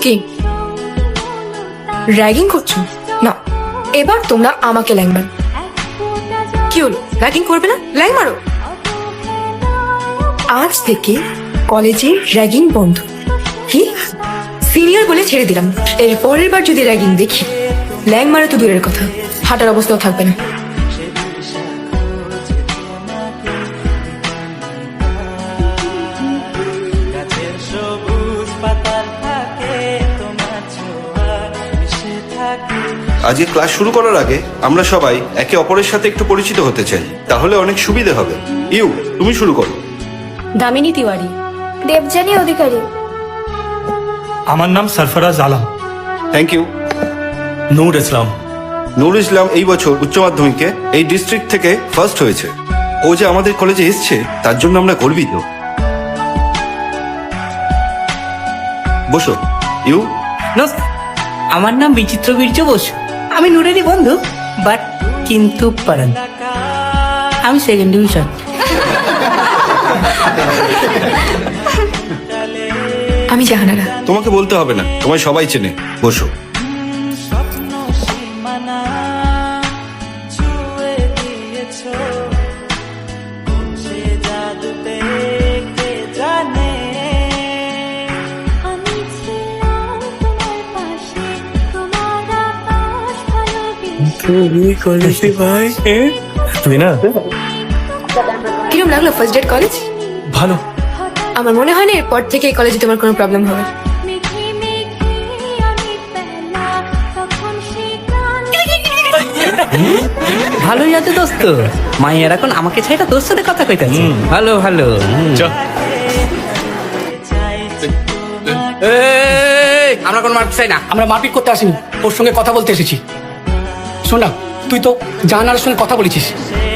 কি র্যাগিং করছো? না, এবার তোমরা আমাকে ল্যাং মারো। কি হলো, র্যাগিং করবে না? ল্যাং মারো। আজ থেকে কলেজে র্যাগিং বন্ধ। কি সিনিয়র বলে ছেড়ে দিলাম, এর পরের বার যদি র্যাগিং দেখি, ল্যাং মারা তো দূরের কথা, হাঁটার অবস্থাও থাকবে না। আজকে ক্লাস শুরু করার আগে আমরা সবাই একে অপরের সাথে একটু পরিচিত হতে চাই, তাহলে অনেক সুবিধে হবে। তুমি শুরু করো। দামিনী তিওয়ারি। দেবযানী অধিকারী। আমার নাম সরফরাজ আলম। Thank you. নূর ইসলাম। নূর ইসলাম এই বছর উচ্চ মাধ্যমিকে এই ডিস্ট্রিক্ট থেকে ফার্স্ট হয়েছে। ও যে আমাদের কলেজে এসছে তার জন্য আমরা গর্বিত। বসো। আমার নাম বিচিত্র বীর্য বসু। আমি নূরেরই বন্ধু, বাট কিন্তু পারেন। আমি সেকেন্ড ডিভিশন। আমি জাহানারা। তোমাকে বলতে হবে না, তোমায় সবাই চেনে। বসো। ভাই তুই না, কিরম লাগলো ফার্স্ট ডেট কলেজ? ভালো। আমার মনে হয় না এরপর থেকে এই কলেজে তোমার কোনো প্রবলেম হবে। ভালোই আছে দোস্ত। মাইয়ার এখন আমাকে ছাইটা তোর সাথে কথা কইতাছে। ভালো ভালো। আমরা কোনো মার্ক চাই না। আমরা মারপিট করতে আসিনি, ওর সঙ্গে কথা বলতে এসেছি। শোন না, তুই তো জাহানারার সঙ্গে কথা বলেছিস,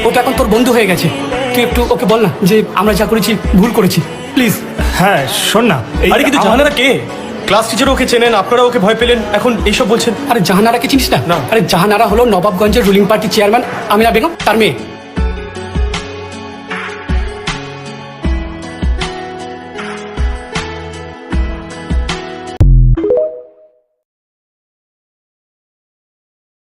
ও তো এখন তোর বন্ধু হয়ে গেছে। তুই একটু ওকে বল না যে আমরা যা করেছি ভুল করেছি, প্লিজ। হ্যাঁ শোন না, আরে কিন্তু জাহানারা কে? ক্লাস টিচার ওকে চেনেন, আপনারা ওকে ভয় পেলেন, এখন এইসব বলছেন। আরে জাহানারাকে চিনিস না? আরে জাহানারা হলো নবাবগঞ্জের ruling party chairman Amina Begum তার মেয়ে।